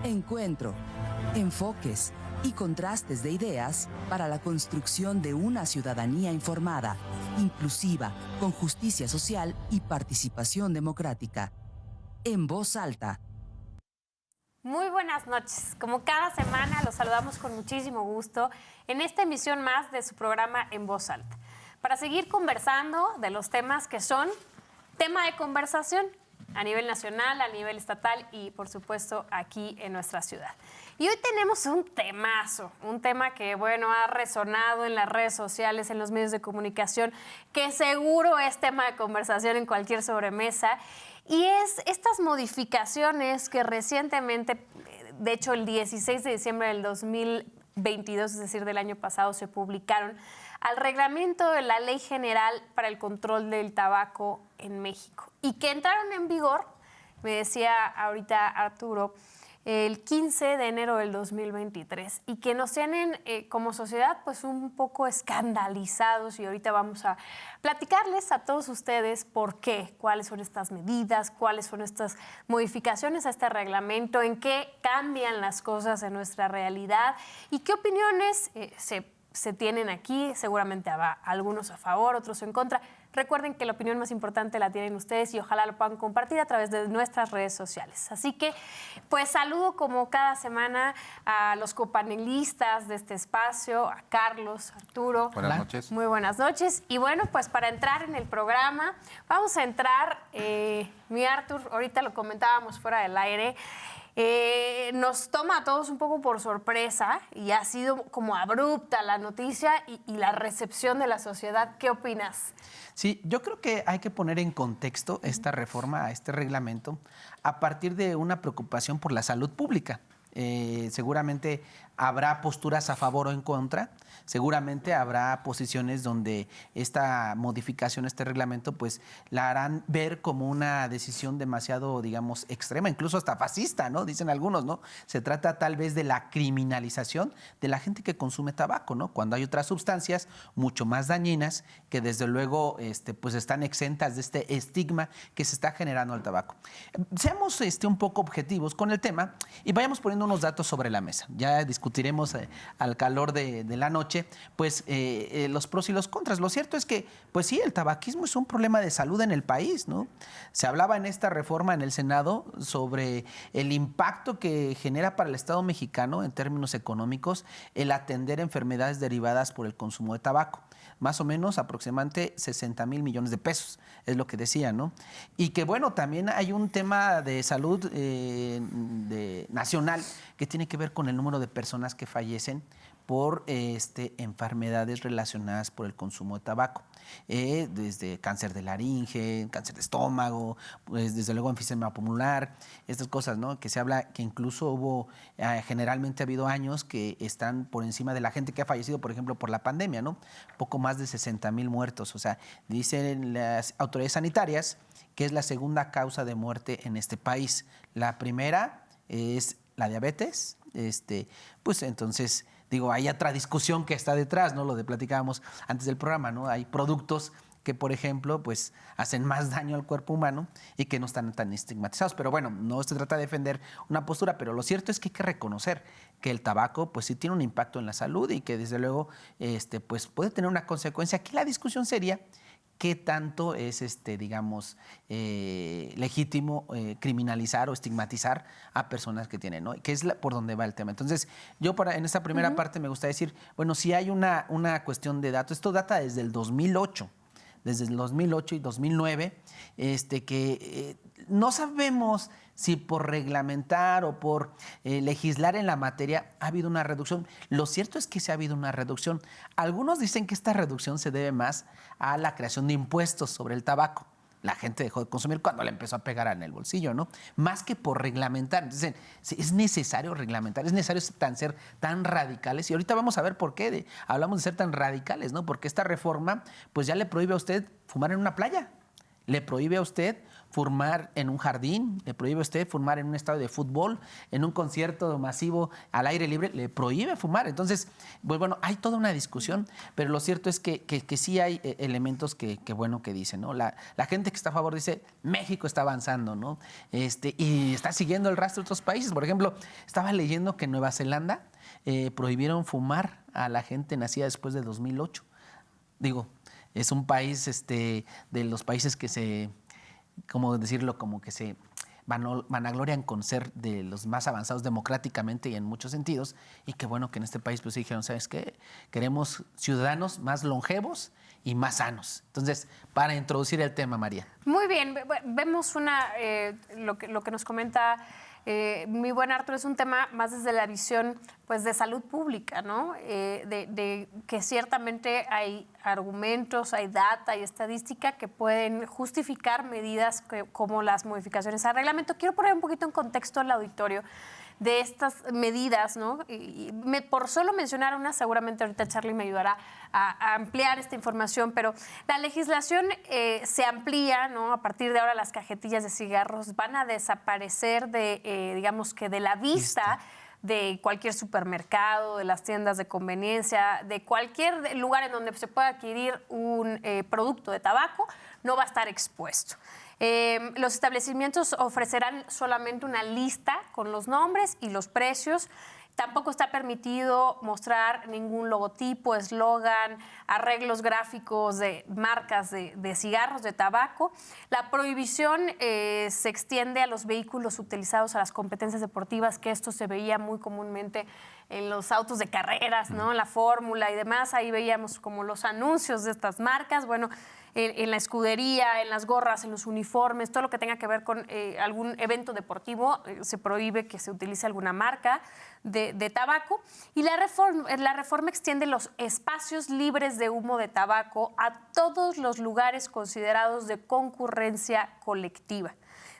Encuentro, enfoques y contrastes de ideas para la construcción de una ciudadanía informada, inclusiva, con justicia social y participación democrática. En Voz Alta. Muy buenas noches. Como cada semana, los saludamos con muchísimo gusto en esta emisión más de su programa En Voz Alta, para seguir conversando de los temas que son tema de conversación a nivel nacional, a nivel estatal y, por supuesto, aquí en nuestra ciudad. Y hoy tenemos un temazo, un tema que, bueno, ha resonado en las redes sociales, en los medios de comunicación, que seguro es tema de conversación en cualquier sobremesa, y es estas modificaciones que recientemente, de hecho, el 16 de diciembre del 2022, es decir, del año pasado, se publicaron al reglamento de la Ley General para el Control del Tabaco en México y que entraron en vigor, me decía ahorita Arturo, el 15 de enero del 2023 y que nos tienen como sociedad pues un poco escandalizados, y ahorita vamos a platicarles a todos ustedes por qué, cuáles son estas medidas, cuáles son estas modificaciones a este reglamento, en qué cambian las cosas en nuestra realidad y qué opiniones se tienen aquí. Seguramente habrá algunos a favor, otros en contra. Recuerden que la opinión más importante la tienen ustedes y ojalá lo puedan compartir a través de nuestras redes sociales. Así que, pues saludo como cada semana a los copanelistas de este espacio, a Carlos, Arturo. Buenas noches. Muy buenas noches. Y bueno, pues para entrar en el programa, vamos a entrar, mi Artur, ahorita lo comentábamos fuera del aire, nos toma a todos un poco por sorpresa y ha sido como abrupta la noticia y la recepción de la sociedad. ¿Qué opinas? Sí, yo creo que hay que poner en contexto esta reforma a este reglamento a partir de una preocupación por la salud pública. Seguramente habrá posturas a favor o en contra, seguramente habrá posiciones donde esta modificación, este reglamento, pues la harán ver como una decisión demasiado, digamos, extrema, incluso hasta fascista, ¿no? Dicen algunos, ¿no? Se trata tal vez de la criminalización de la gente que consume tabaco, ¿no? Cuando hay otras sustancias mucho más dañinas que desde luego pues están exentas de este estigma que se está generando al tabaco. Seamos un poco objetivos con el tema y vayamos poniendo unos datos sobre la mesa. Ya discutiremos al calor de la noche, pues los pros y los contras. Lo cierto es que, pues sí, el tabaquismo es un problema de salud en el país, ¿no? Se hablaba en esta reforma en el Senado sobre el impacto que genera para el Estado mexicano en términos económicos el atender enfermedades derivadas por el consumo de tabaco. Más o menos aproximadamente 60 mil millones de pesos, es lo que decía, ¿no? Y que bueno, también hay un tema de salud nacional que tiene que ver con el número de personas que fallecen por enfermedades relacionadas por el consumo de tabaco, desde cáncer de laringe, cáncer de estómago, pues desde luego enfisema pulmonar, estas cosas, ¿no? Que se habla que incluso hubo, generalmente ha habido años que están por encima de la gente que ha fallecido, por ejemplo, por la pandemia, ¿no? Poco más de 60 mil muertos, o sea, dicen las autoridades sanitarias que es la segunda causa de muerte en este país. La primera es la diabetes, pues entonces, digo, hay otra discusión que está detrás, ¿no? Lo de platicábamos antes del programa, ¿no? Hay productos que, por ejemplo, pues hacen más daño al cuerpo humano y que no están tan estigmatizados. Pero bueno, no se trata de defender una postura, pero lo cierto es que hay que reconocer que el tabaco, pues sí tiene un impacto en la salud y que desde luego, pues puede tener una consecuencia. Aquí la discusión sería qué tanto es, digamos, legítimo criminalizar o estigmatizar a personas que tienen, ¿no? Que es por donde va el tema. Entonces, yo en esta primera parte me gusta decir, bueno, si hay una cuestión de datos. Esto data desde el 2008. Desde el 2008 y 2009, que no sabemos si por reglamentar o por legislar en la materia ha habido una reducción. Lo cierto es que sí ha habido una reducción. Algunos dicen que esta reducción se debe más a la creación de impuestos sobre el tabaco. La gente dejó de consumir cuando le empezó a pegar en el bolsillo, ¿no? Más que por reglamentar. Entonces, es necesario reglamentar, es necesario ser tan radicales. Y ahorita vamos a ver por qué hablamos de ser tan radicales, ¿no? Porque esta reforma, pues ya le prohíbe a usted fumar en una playa. le prohíbe a usted fumar en un jardín, le prohíbe a usted fumar en un estadio de fútbol, en un concierto masivo al aire libre, le prohíbe fumar. Entonces, pues bueno, hay toda una discusión, pero lo cierto es que sí hay elementos que bueno que dicen, ¿no? La gente que está a favor dice, México está avanzando, ¿no? Y está siguiendo el rastro de otros países. Por ejemplo, estaba leyendo que en Nueva Zelanda prohibieron fumar a la gente nacida después de 2008. Digo, es un país de los países que se, ¿cómo decirlo? Como que se vanaglorian con ser de los más avanzados democráticamente y en muchos sentidos, y qué bueno que en este país pues dijeron, ¿sabes qué? Queremos ciudadanos más longevos y más sanos. Entonces, para introducir el tema, María. Muy bien, vemos lo que nos comenta mi buen Arturo, es un tema más desde la visión pues de salud pública, ¿no? De que ciertamente hay argumentos, hay data, hay estadística que pueden justificar medidas como las modificaciones al reglamento. Quiero poner un poquito en contexto al auditorio de estas medidas, ¿no? Por solo mencionar una, seguramente ahorita Charlie me ayudará a ampliar esta información, pero la legislación se amplía, ¿no? A partir de ahora las cajetillas de cigarros van a desaparecer digamos que de la vista de cualquier supermercado, de las tiendas de conveniencia, de cualquier lugar en donde se pueda adquirir un producto de tabaco, no va a estar expuesto. Los establecimientos ofrecerán solamente una lista con los nombres y los precios. Tampoco está permitido mostrar ningún logotipo, eslogan, arreglos gráficos de marcas de cigarros, de tabaco. La prohibición se extiende a los vehículos utilizados a las competencias deportivas, que esto se veía muy comúnmente en los autos de carreras, ¿no? La fórmula y demás. Ahí veíamos como los anuncios de estas marcas. Bueno, en la escudería, en las gorras, en los uniformes, todo lo que tenga que ver con algún evento deportivo, se prohíbe que se utilice alguna marca de tabaco. Y la reforma extiende los espacios libres de humo de tabaco a todos los lugares considerados de concurrencia colectiva.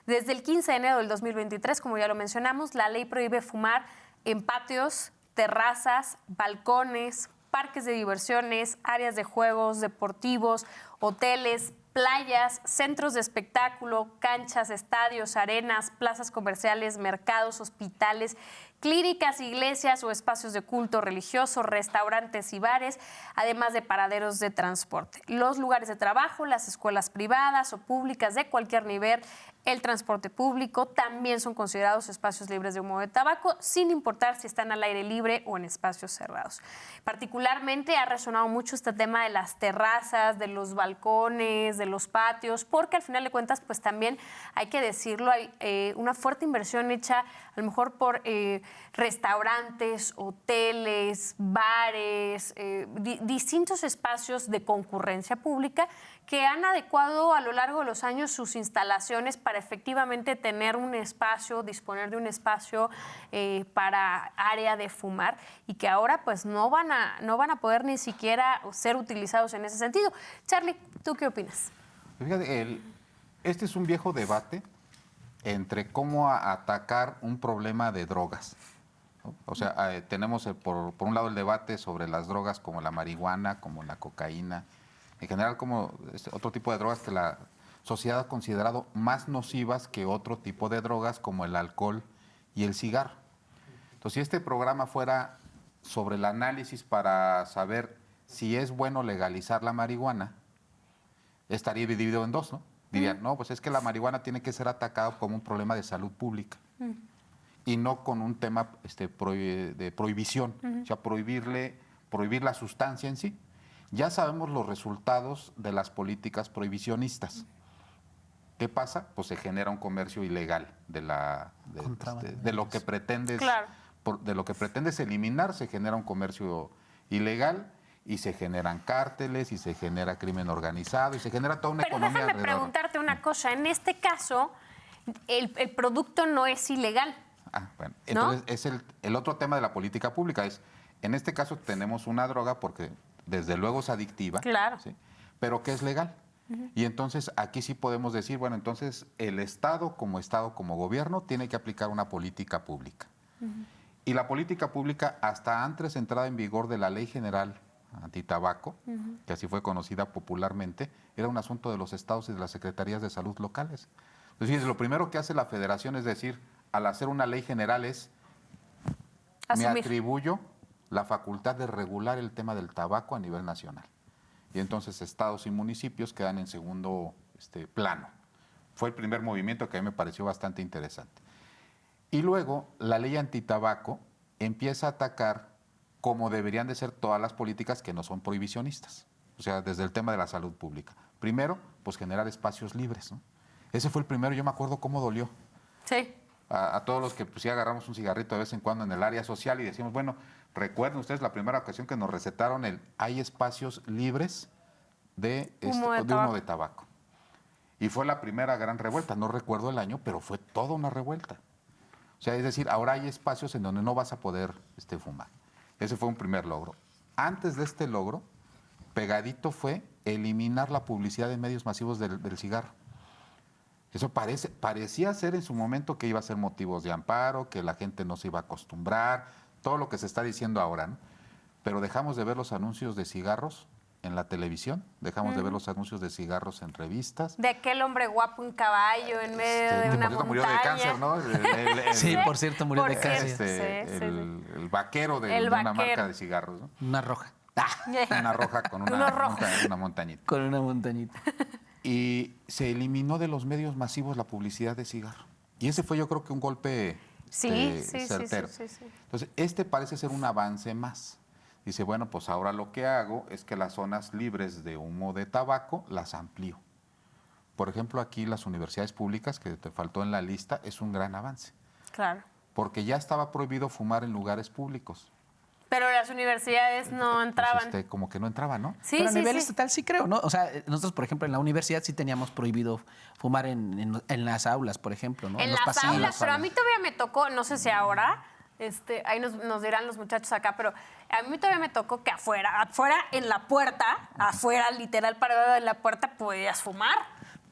Desde el 15 de enero del 2023, como ya lo mencionamos, la ley prohíbe fumar en patios, terrazas, balcones, parques de diversiones, áreas de juegos deportivos, hoteles, playas, centros de espectáculo, canchas, estadios, arenas, plazas comerciales, mercados, hospitales, clínicas, iglesias o espacios de culto religioso, restaurantes y bares, además de paraderos de transporte. Los lugares de trabajo, las escuelas privadas o públicas de cualquier nivel, el transporte público también son considerados espacios libres de humo de tabaco, sin importar si están al aire libre o en espacios cerrados. Particularmente ha resonado mucho este tema de las terrazas, de los balcones, de los patios, porque al final de cuentas, pues también hay que decirlo, hay una fuerte inversión hecha a lo mejor por restaurantes, hoteles, bares, distintos espacios de concurrencia pública que han adecuado a lo largo de los años sus instalaciones para efectivamente tener un espacio, disponer de un espacio para área de fumar, y que ahora pues no van a poder ni siquiera ser utilizados en ese sentido. Charlie, ¿tú qué opinas? Fíjate, este es un viejo debate entre cómo atacar un problema de drogas, ¿no? O sea, tenemos por un lado el debate sobre las drogas como la marihuana, como la cocaína, en general como otro tipo de drogas que la sociedad ha considerado más nocivas que otro tipo de drogas como el alcohol y el cigarro. Entonces, si este programa fuera sobre el análisis para saber si es bueno legalizar la marihuana, estaría dividido en dos, ¿no? Dirían, no, pues es que la marihuana tiene que ser atacada como un problema de salud pública y no con un tema de prohibición, o sea, prohibir la sustancia en sí. Ya sabemos los resultados de las políticas prohibicionistas. ¿Qué pasa? Pues se genera un comercio ilegal de lo que pretendes, claro, de lo que pretendes eliminar, se genera un comercio ilegal y se generan cárteles y se genera crimen organizado y se genera toda una economía alrededor. Pero déjame preguntarte una cosa. En este caso, el producto no es ilegal. Bueno, ¿no? Entonces es el otro tema de la política pública. En este caso tenemos una droga porque desde luego es adictiva, claro, ¿sí? Pero que es legal. Y entonces aquí sí podemos decir, bueno, entonces el Estado como gobierno, tiene que aplicar una política pública. Y la política pública, hasta antes de entrada en vigor de la Ley General antitabaco, que así fue conocida popularmente, era un asunto de los estados y de las secretarías de salud locales. Entonces, lo primero que hace la federación es decir, al hacer una ley general es, me atribuyo la facultad de regular el tema del tabaco a nivel nacional. Y entonces estados y municipios quedan en segundo plano. Fue el primer movimiento que a mí me pareció bastante interesante. Y luego la ley antitabaco empieza a atacar como deberían de ser todas las políticas que no son prohibicionistas. O sea, desde el tema de la salud pública. Primero, pues generar espacios libres, ¿no? Ese fue el primero, yo me acuerdo cómo dolió. Sí. A todos los que pues, sí agarramos un cigarrito de vez en cuando en el área social y decimos, bueno, recuerden ustedes la primera ocasión que nos recetaron hay espacios libres de humo de tabaco. Y fue la primera gran revuelta, no recuerdo el año, pero fue toda una revuelta. O sea, es decir, ahora hay espacios en donde no vas a poder fumar. Ese fue un primer logro. Antes de este logro, pegadito fue eliminar la publicidad de medios masivos del cigarro. Eso parecía ser en su momento que iba a ser motivos de amparo, que la gente no se iba a acostumbrar, todo lo que se está diciendo ahora, ¿no? Pero dejamos de ver los anuncios de cigarros en la televisión, dejamos de ver los anuncios de cigarros en revistas. De aquel hombre guapo en caballo en medio de una montaña. Murió de cáncer, ¿no? Sí, por cierto, murió de cáncer. El vaquero de una marca de cigarros, ¿no? Una roja. Una roja con una montañita. Con una montañita. Y se eliminó de los medios masivos la publicidad de cigarro. Y ese fue yo creo que un golpe certero. Sí. Entonces, parece ser un avance más. Dice, bueno, pues ahora lo que hago es que las zonas libres de humo de tabaco las amplío. Por ejemplo, aquí las universidades públicas, que te faltó en la lista, es un gran avance. Claro. Porque ya estaba prohibido fumar en lugares públicos. Pero las universidades no entraban. Pues como que no entraban, ¿no? Sí, pero a nivel estatal sí creo, ¿no? O sea, nosotros, por ejemplo, en la universidad sí teníamos prohibido fumar en las aulas, por ejemplo, ¿no? En los las pasillos, aulas, pero a mí todavía me tocó, no sé si ahora, ahí nos dirán los muchachos acá, pero a mí todavía me tocó que afuera en la puerta, afuera, literal, parada en la puerta, podías fumar.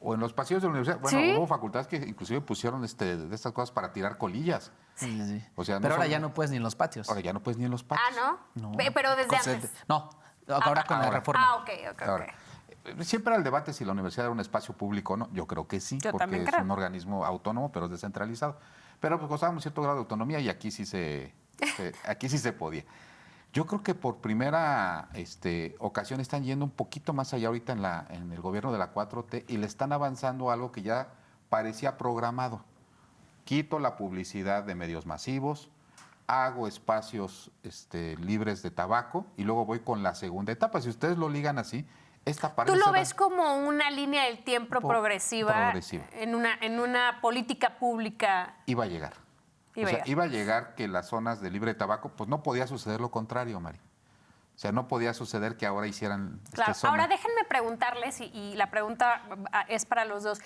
O en los pasillos de la universidad. Bueno, hubo facultades que inclusive pusieron de estas cosas para tirar colillas. Sí. O sea, pero ahora ya no puedes ni en los patios. Ahora ya no puedes ni en los patios. Ah, ¿no? Pero desde antes. No, ahora con la reforma. Ah, ok. Ahora, siempre era el debate si la universidad era un espacio público o no. Yo creo que sí, porque es un organismo autónomo, pero es descentralizado. Pero pues gozábamos cierto grado de autonomía y aquí sí se podía. Yo creo que por primera ocasión están yendo un poquito más allá ahorita en el gobierno de la 4T y le están avanzando algo que ya parecía programado. Quito la publicidad de medios masivos, hago espacios libres de tabaco y luego voy con la segunda etapa. Si ustedes lo ligan así, esta parece... ¿Tú lo ves como una línea del tiempo progresiva. En una política pública? Iba a llegar. Iba a llegar que las zonas de libre tabaco, pues no podía suceder lo contrario, Mari. O sea, no podía suceder que ahora hicieran Claro, ahora déjenme preguntarles, y la pregunta es para los dos.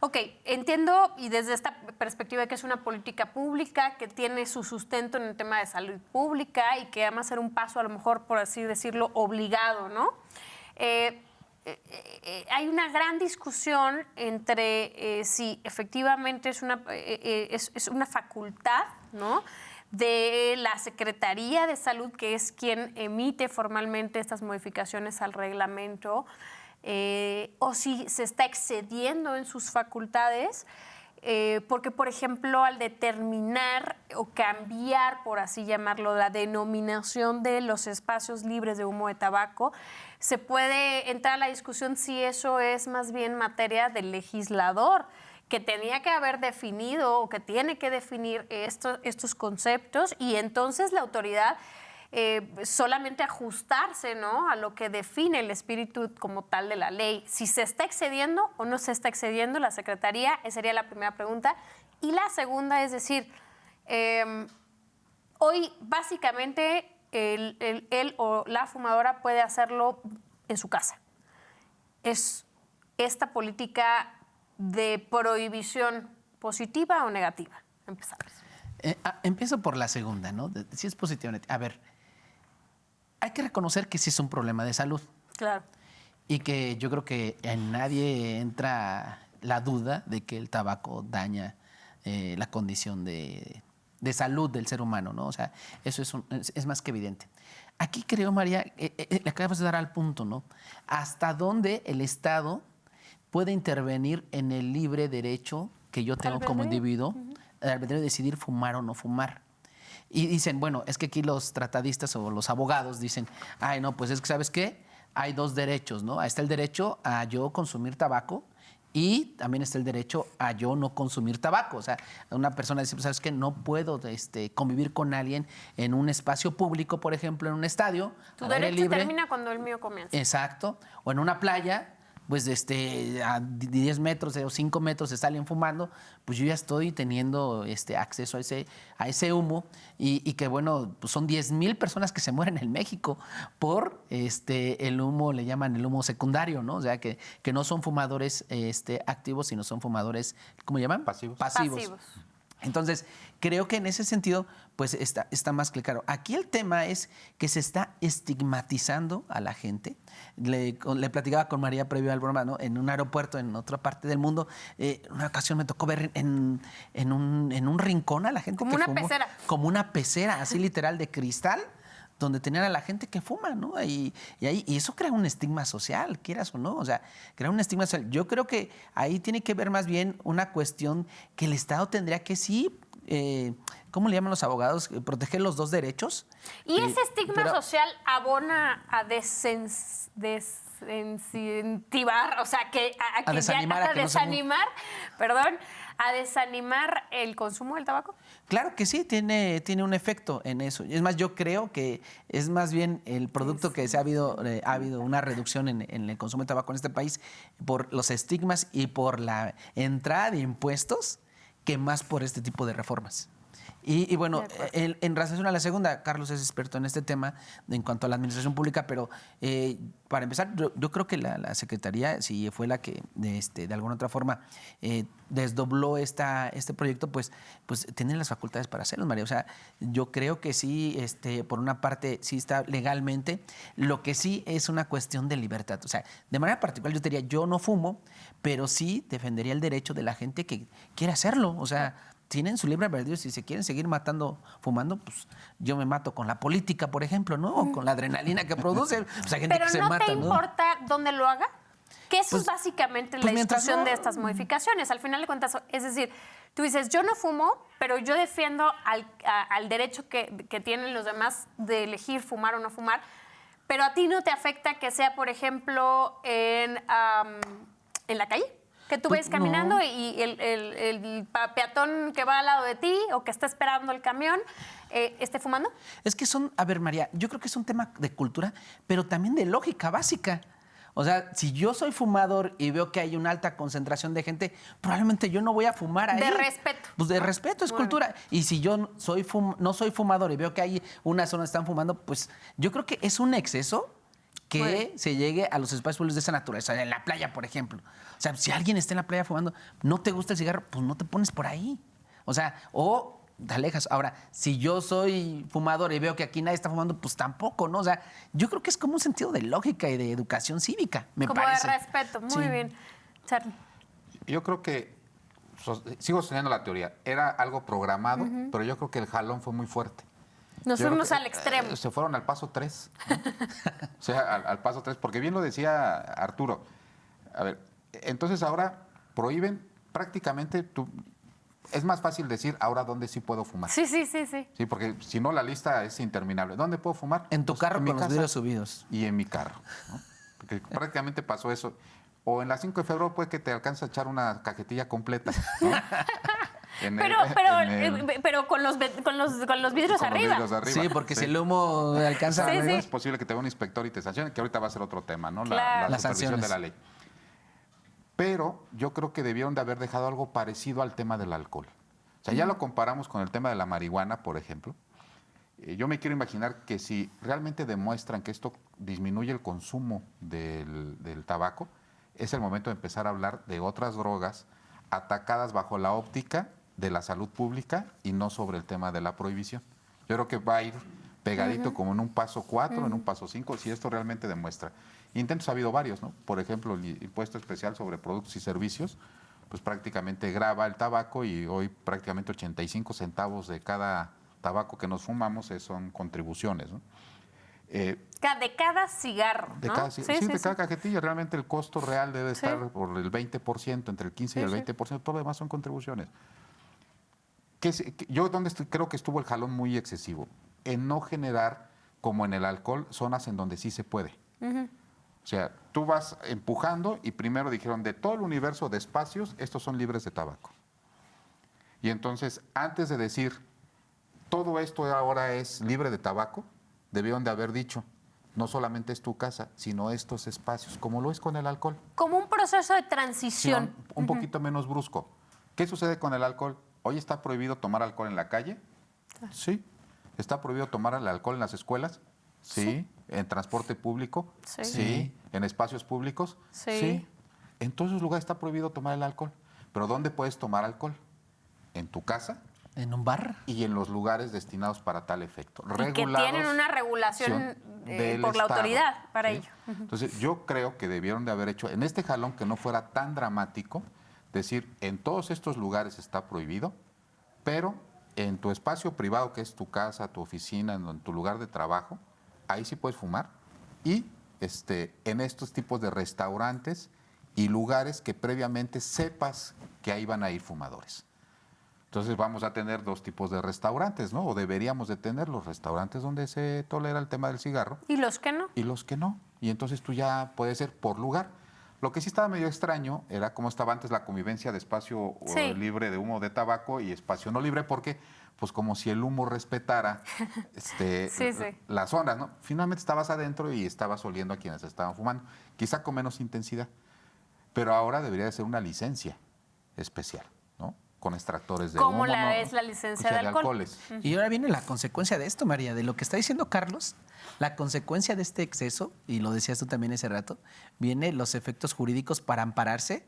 Ok, entiendo, y desde esta perspectiva que es una política pública, que tiene su sustento en el tema de salud pública y que además ser un paso, a lo mejor, por así decirlo, obligado, ¿no? Hay una gran discusión entre si efectivamente es una facultad, ¿no?, de la Secretaría de Salud, que es quien emite formalmente estas modificaciones al reglamento, o si se está excediendo en sus facultades, porque, por ejemplo, al determinar o cambiar, por así llamarlo, la denominación de los espacios libres de humo de tabaco, se puede entrar a la discusión si eso es más bien materia del legislador, que tenía que haber definido o que tiene que definir estos conceptos, y entonces la autoridad solamente ajustarse, ¿no?, a lo que define el espíritu como tal de la ley. Si se está excediendo o no se está excediendo la Secretaría, esa sería la primera pregunta. Y la segunda es decir, hoy básicamente él o la fumadora puede hacerlo en su casa. ¿Es esta política de prohibición positiva o negativa? Empezamos. Empiezo por la segunda, ¿no? Si es positiva. A ver, hay que reconocer que sí es un problema de salud. Claro. Y que yo creo que en nadie entra la duda de que el tabaco daña la condición de salud del ser humano, ¿no? O sea, eso es más que evidente. Aquí creo, María, le acabas de dar al punto, ¿no? ¿Hasta dónde el Estado puede intervenir en el libre derecho que yo tengo como individuo, al albedrío de decidir fumar o no fumar? Y dicen, bueno, es que aquí los tratadistas o los abogados dicen, ay, no, pues es que, ¿sabes qué? Hay dos derechos, ¿no? Ahí está el derecho a yo consumir tabaco y también está el derecho a yo no consumir tabaco. O sea, una persona dice, pues, ¿sabes qué? No puedo convivir con alguien en un espacio público, por ejemplo, en un estadio. Tu al aire derecho libre. termina cuando el mío comienza. Exacto. O en una playa, pues a 10 metros o 5 metros se salen fumando, pues yo ya estoy teniendo acceso a ese humo y que bueno, pues son 10,000 personas que se mueren en México por el humo, le llaman el humo secundario, ¿no? O sea, que no son fumadores activos, sino son fumadores, ¿cómo llaman? Pasivos. Pasivos. Entonces, creo que en ese sentido, pues está más que claro. Aquí el tema es que se está estigmatizando a la gente. Le platicaba con María previo al broma, ¿no? En un aeropuerto en otra parte del mundo. Una ocasión me tocó ver en un rincón a la gente Como que una fumó, pecera. como una pecera, así literal de cristal, donde tenían a la gente que fuma, ¿no? Y eso crea un estigma social, quieras o no, o sea, crea un estigma social. Yo creo que ahí tiene que ver más bien una cuestión que el Estado tendría que sí, ¿cómo le llaman los abogados? Proteger los dos derechos. Y ese estigma pero- social abona a desincentivar, o sea, A desanimar a que no se a desanimar el consumo del tabaco. Claro que sí, tiene un efecto en eso. Es más, yo creo que es más bien el producto que ha habido una reducción en el consumo de tabaco en este país por los estigmas y por la entrada de impuestos que más por este tipo de reformas. Y bueno, en relación a la segunda, Carlos es experto en este tema en cuanto a la administración pública, pero para empezar, yo creo que la Secretaría, si fue la que de alguna otra forma desdobló este proyecto, pues tienen las facultades para hacerlo, María. O sea, yo creo que sí, por una parte, sí está legalmente, lo que sí es una cuestión de libertad. O sea, de manera particular yo te diría, yo no fumo, pero sí defendería el derecho de la gente que quiere hacerlo. O sea, tienen su libre albedrío. Si se quieren seguir fumando, pues yo me mato con la política, por ejemplo, ¿no? O con la adrenalina que produce. Pues hay gente Pero que se ¿no mata, te ¿no? importa dónde lo haga? Que eso Pues- es básicamente pues la mientras discusión no- de estas modificaciones. Al final de cuentas, es decir, tú dices, yo no fumo, pero yo defiendo al derecho que tienen los demás de elegir fumar o no fumar, pero a ti no te afecta que sea, por ejemplo, en la calle. Que tú Pues ves caminando no. y el peatón que va al lado de ti o que está esperando el camión esté fumando. Es que a ver, María, yo creo que es un tema de cultura, pero también de lógica básica. O sea, si yo soy fumador y veo que hay una alta concentración de gente, probablemente yo no voy a fumar ahí. De respeto. Pues de respeto, es Muy cultura. Y si yo no soy fumador y veo que hay una zona donde están fumando, pues yo creo que es un exceso que Bueno. se llegue a los espacios públicos de esa naturaleza, en la playa, por ejemplo. O sea, si alguien está en la playa fumando, no te gusta el cigarro, pues no te pones por ahí. O sea, o te alejas. Ahora, si yo soy fumador y veo que aquí nadie está fumando, pues tampoco, ¿no? O sea, yo creo que es como un sentido de lógica y de educación cívica, me Como parece. de respeto. Muy Sí. bien. Charlie. Yo creo que, sigo sosteniendo la teoría, era algo programado, pero yo creo que el jalón fue muy fuerte. Nos Yo creo fuimos que, al extremo. se fueron al paso 3. O sea, al paso 3, porque bien lo decía Arturo. A ver, entonces ahora prohíben prácticamente, es más fácil decir ahora dónde sí puedo fumar. Sí. Sí, porque si no la lista es interminable. ¿Dónde puedo fumar? En tu Pues, carro en mi con los casa vidrios subidos. y en mi carro, ¿no? Porque prácticamente pasó eso. O en la 5 de febrero puede que te alcance a echar una cajetilla completa, ¿no? Pero con los vidrios con los arriba. vidrios arriba. Sí, porque si el humo alcanza... Sí, sí. Es posible que te vea un inspector y te sancione, que ahorita va a ser otro tema, ¿no? Claro. La Las supervisión sanciones. de la ley. Pero yo creo que debieron de haber dejado algo parecido al tema del alcohol. O sea, ya lo comparamos con el tema de la marihuana, por ejemplo. Yo me quiero imaginar que si realmente demuestran que esto disminuye el consumo del tabaco, es el momento de empezar a hablar de otras drogas atacadas bajo la óptica de la salud pública y no sobre el tema de la prohibición. Yo creo que va a ir pegadito como en un paso 4, en un paso 5, si esto realmente demuestra. Intentos ha habido varios, ¿no? Por ejemplo, el impuesto especial sobre productos y servicios, pues prácticamente grava el tabaco y hoy prácticamente 85 centavos de cada tabaco que nos fumamos son contribuciones, ¿no? De cada cigarro, De ¿no? cada, sí, de cada cajetilla, realmente el costo real debe estar por el 20%, entre el 15 y el 20%, todo lo demás son contribuciones. Yo creo que estuvo el jalón muy excesivo, en no generar, como en el alcohol, zonas en donde sí se puede. O sea, tú vas empujando y primero dijeron, de todo el universo de espacios, estos son libres de tabaco. Y entonces, antes de decir, todo esto ahora es libre de tabaco, debieron de haber dicho, no solamente es tu casa, sino estos espacios, como lo es con el alcohol. Como un proceso de transición. Un poquito menos brusco. ¿Qué sucede con el alcohol? ¿Hoy está prohibido tomar alcohol en la calle? Sí. ¿Está prohibido tomar el alcohol en las escuelas? Sí. ¿En transporte público? Sí. ¿En espacios públicos? Sí. En todos esos lugares está prohibido tomar el alcohol. ¿Pero dónde puedes tomar alcohol? ¿En tu casa? ¿En un bar? Y en los lugares destinados para tal efecto. Y que tienen una regulación por la autoridad para ello. Entonces, yo creo que debieron de haber hecho, en este jalón que no fuera tan dramático, decir, en todos estos lugares está prohibido, pero en tu espacio privado, que es tu casa, tu oficina, en tu lugar de trabajo, ahí sí puedes fumar. Y en estos tipos de restaurantes y lugares que previamente sepas que ahí van a ir fumadores. Entonces vamos a tener dos tipos de restaurantes, ¿no? O deberíamos de tener los restaurantes donde se tolera el tema del cigarro. ¿Y los que no? Y los que no. Y entonces tú ya puede ser por lugar. Lo que sí estaba medio extraño era cómo estaba antes la convivencia de espacio libre de humo de tabaco y espacio no libre, porque pues como si el humo respetara las zonas, ¿no? Finalmente estabas adentro y estabas oliendo a quienes estaban fumando, quizá con menos intensidad, pero ahora debería de ser una licencia especial, ¿no? Con extractores de humo. ¿Cómo es la licencia de alcoholes? Y ahora viene la consecuencia de esto, María, de lo que está diciendo Carlos. La consecuencia de este exceso, y lo decías tú también ese rato, viene los efectos jurídicos para ampararse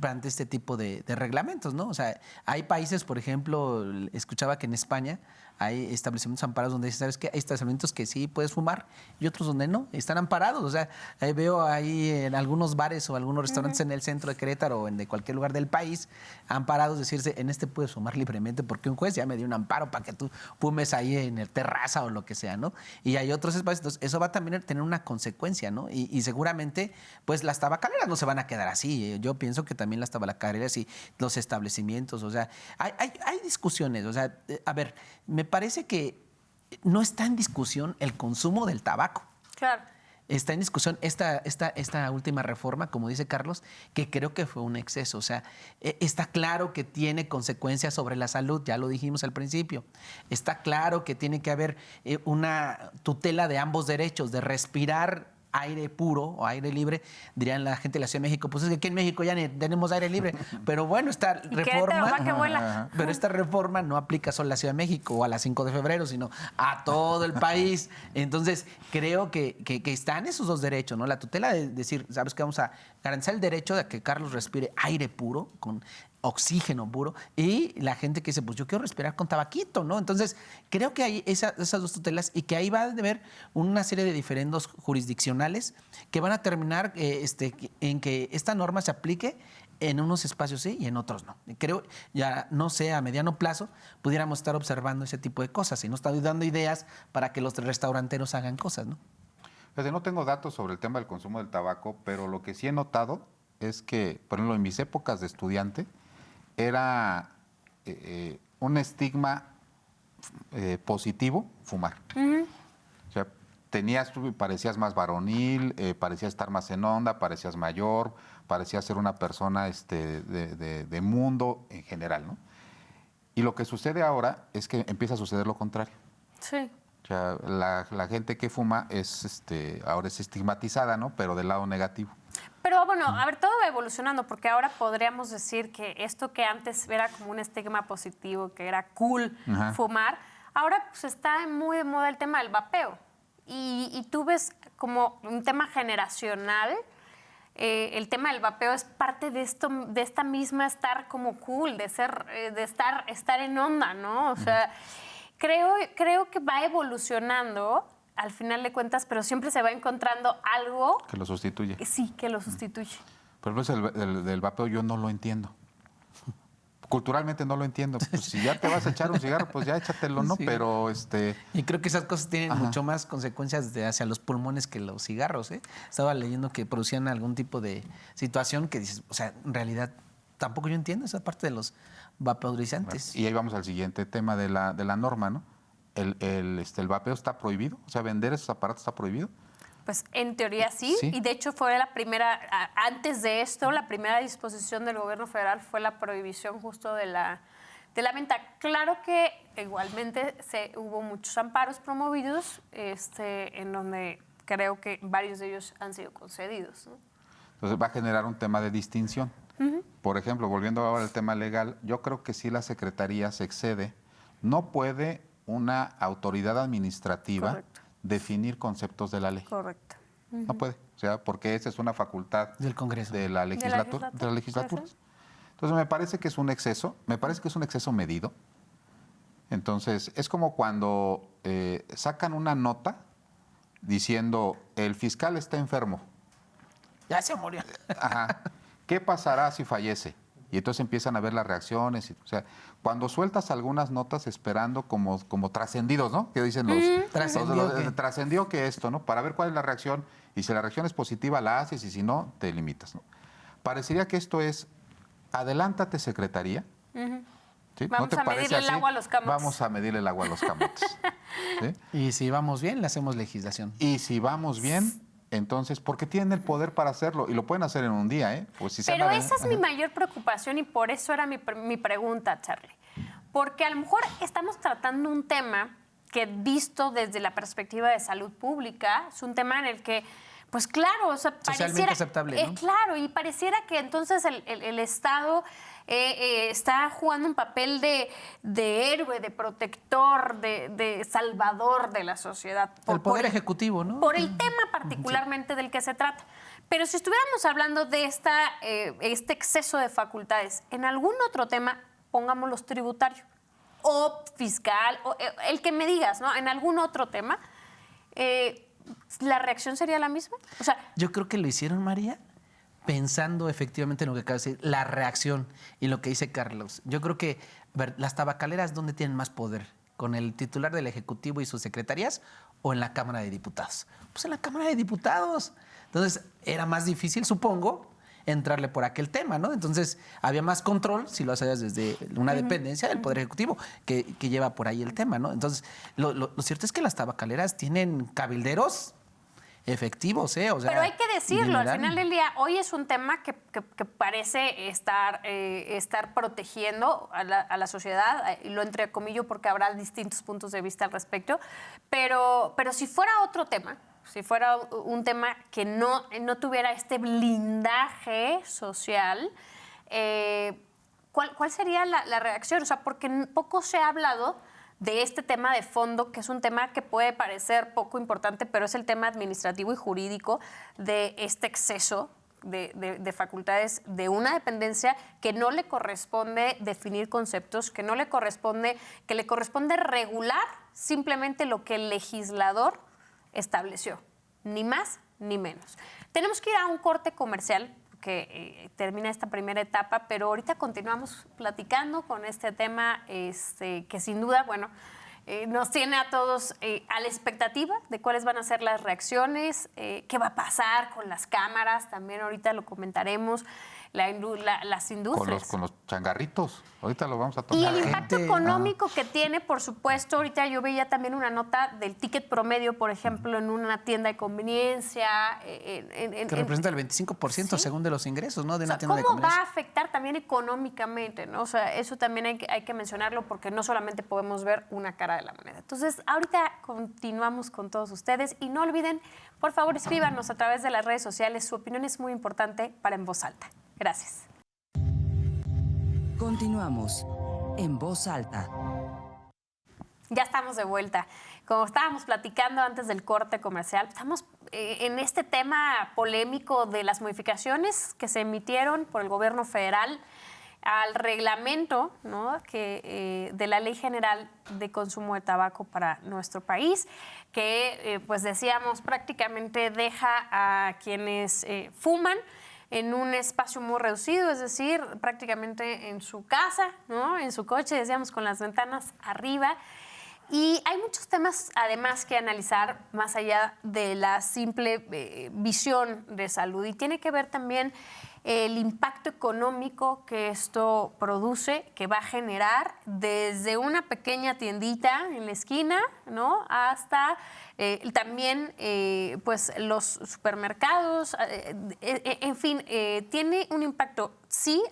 ante este tipo de reglamentos, ¿no? O sea, hay países, por ejemplo, escuchaba que en España hay establecimientos amparados donde dice, ¿sabes qué? Hay establecimientos que sí puedes fumar y otros donde no, están amparados. O sea, veo ahí en algunos bares o algunos restaurantes en el centro de Querétaro o en de cualquier lugar del país, amparados, decirse, en este puedes fumar libremente porque un juez ya me dio un amparo para que tú fumes ahí en el terraza o lo que sea, ¿no? Y hay otros espacios, entonces eso va también a tener una consecuencia, ¿no? Y seguramente, pues las tabacaleras no se van a quedar así. Yo pienso que también las tabacaleras y los establecimientos, o sea, hay discusiones, o sea, a ver, me parece que no está en discusión el consumo del tabaco. Claro. Está en discusión esta última reforma, como dice Carlos, que creo que fue un exceso. O sea, está claro que tiene consecuencias sobre la salud, ya lo dijimos al principio. Está claro que tiene que haber una tutela de ambos derechos, de respirar aire puro o aire libre, dirían la gente de la Ciudad de México, pues es que aquí en México ya ni tenemos aire libre, pero bueno, esta reforma no aplica solo a la Ciudad de México o a las 5 de febrero, sino a todo el país. Entonces, creo que están esos dos derechos, ¿no? La tutela de decir, ¿sabes qué? Vamos a garantizar el derecho de que Carlos respire aire puro, con oxígeno puro, y la gente que dice, pues yo quiero respirar con tabaquito, ¿no? Entonces, creo que hay esas dos tutelas y que ahí va a haber una serie de diferendos jurisdiccionales que van a terminar en que esta norma se aplique en unos espacios sí y en otros no. Creo, ya no sé, a mediano plazo pudiéramos estar observando ese tipo de cosas y no estar dando ideas para que los restauranteros hagan cosas, ¿no? No tengo datos sobre el tema del consumo del tabaco, pero lo que sí he notado es que, por ejemplo, en mis épocas de estudiante, era un estigma positivo fumar. O sea, parecías más varonil, parecías estar más en onda, parecías mayor, parecías ser una persona de mundo en general, ¿no? Y lo que sucede ahora es que empieza a suceder lo contrario. Sí. O sea, la gente que fuma ahora es estigmatizada, ¿no? Pero del lado negativo. Pero bueno, a ver, todo va evolucionando, porque ahora podríamos decir que esto que antes era como un estigma positivo, que era cool fumar, ahora pues está muy de moda el tema del vapeo. Y tú ves como un tema generacional, el tema del vapeo es parte de esta misma estar como cool, de estar en onda, ¿no? O sea, creo que va evolucionando al final de cuentas, pero siempre se va encontrando algo que lo sustituye. Sí, que lo sustituye. Por ejemplo, el del vapeo yo no lo entiendo. culturalmente no lo entiendo. Pues si ya te vas a echar un cigarro, pues ya échatelo, ¿no? Sí. Pero Y creo que esas cosas tienen Ajá. mucho más consecuencias hacia los pulmones que los cigarros, ¿eh? Estaba leyendo que producían algún tipo de situación que dices, o sea, en realidad tampoco yo entiendo esa parte de los vaporizantes. y ahí vamos al siguiente tema de la norma, ¿no? El vapeo está prohibido, o sea, vender esos aparatos está prohibido. Pues en teoría sí, Sí. y de hecho fue la primera, antes de esto, la primera disposición del gobierno federal fue la prohibición justo de la venta. Claro que igualmente hubo muchos amparos promovidos, en donde creo que varios de ellos han sido concedidos, ¿no? Entonces va a generar un tema de distinción. Por ejemplo, volviendo ahora al tema legal, yo creo que si la Secretaría se excede, no puede una autoridad administrativa Correcto. definir conceptos de la ley. Correcto. No puede, o sea, porque esa es una facultad Del Congreso. de la legislatura. legislatura. De la legislatura. Sí, sí. Entonces me parece que es un exceso, medido. Entonces es como cuando sacan una nota diciendo el fiscal está enfermo. Ya se murió. Ajá. ¿Qué pasará si fallece? Y entonces empiezan a ver las reacciones. O sea, cuando sueltas algunas notas esperando como trascendidos, ¿no? Que dicen trascendió que esto, ¿no? Para ver cuál es la reacción. Y si la reacción es positiva, la haces. Y si no, te limitas, ¿no? Parecería que esto es, adelántate, Secretaría. ¿Sí? Vamos te a parece medirle el así? agua a los camotes. Vamos a medirle el agua a los camotes. ¿Sí? Y si vamos bien, le hacemos legislación. Y si vamos bien, entonces, porque tienen el poder para hacerlo y lo pueden hacer en un día, ¿eh? Pues si se Pero andan- esa es mi mayor preocupación y por eso era mi pregunta, Charlie. Porque a lo mejor estamos tratando un tema que visto desde la perspectiva de salud pública, es un tema en el que, pues claro, o sea, Socialmente aceptable, ¿no? Claro, y pareciera que entonces el Estado está jugando un papel de héroe, de protector, de salvador de la sociedad. El Poder Ejecutivo, ¿no? Por el tema particularmente del que se trata. Pero si estuviéramos hablando de este exceso de facultades, en algún otro tema, pongámoslos tributario o fiscal, o el que me digas, ¿no? En algún otro tema, ¿la reacción sería la misma? O sea, Yo creo que lo hicieron, María, pensando efectivamente en lo que acaba de decir, la reacción y lo que dice Carlos. Yo creo que, a ver, las tabacaleras, ¿dónde tienen más poder? ¿Con el titular del Ejecutivo y sus secretarías o en la Cámara de Diputados? Pues en la Cámara de Diputados. Entonces, era más difícil, supongo, entrarle por aquel tema, ¿no? Entonces, había más control si lo hacías desde una dependencia del Poder Ejecutivo que lleva por ahí el tema, ¿no? Entonces, lo cierto es que las tabacaleras tienen cabilderos efectivos, ¿eh? O sea, pero hay que decirlo, al dineral. final del día, hoy es un tema que parece estar protegiendo a la sociedad, y lo entrecomillo porque habrá distintos puntos de vista al respecto, pero si fuera otro tema, si fuera un tema que no tuviera este blindaje social, ¿cuál sería la reacción? O sea, porque poco se ha hablado de este tema de fondo, que es un tema que puede parecer poco importante, pero es el tema administrativo y jurídico de este exceso de facultades de una dependencia que no le corresponde definir conceptos, que le corresponde regular simplemente lo que el legislador estableció, ni más ni menos. Tenemos que ir a un corte comercial que termina esta primera etapa, pero ahorita continuamos platicando con este tema que sin duda, bueno, nos tiene a todos a la expectativa de cuáles van a ser las reacciones, qué va a pasar con las cámaras, también ahorita lo comentaremos, las industrias. Con los changarritos. Ahorita lo vamos a Y tomar. el impacto gente, económico que tiene, por supuesto, ahorita yo veía también una nota del ticket promedio, por ejemplo, en una tienda de conveniencia. Que representa el 25% Sí. según de los ingresos, ¿no? De O sea, una tienda de ¿cómo va a conveniencia. afectar también económicamente, ¿no? O sea, eso también hay que mencionarlo porque no solamente podemos ver una cara de la moneda. Entonces, ahorita continuamos con todos ustedes y no olviden, por favor, escríbanos a través de las redes sociales. Su opinión es muy importante para En Voz Alta. Gracias. Continuamos en voz alta. Ya estamos de vuelta. Como estábamos platicando antes del corte comercial, estamos en este tema polémico de las modificaciones que se emitieron por el gobierno federal al reglamento, ¿no?, de la Ley General de Consumo de Tabaco para nuestro país, que, pues decíamos, prácticamente deja a quienes fuman en un espacio muy reducido, es decir, prácticamente en su casa, ¿no? En su coche, decíamos, con las ventanas arriba. Y hay muchos temas, además, que analizar más allá de la simple visión de salud. Y tiene que ver también el impacto económico que esto produce, que va a generar desde una pequeña tiendita en la esquina, ¿no? Hasta también pues los supermercados. En fin, tiene un impacto, sí,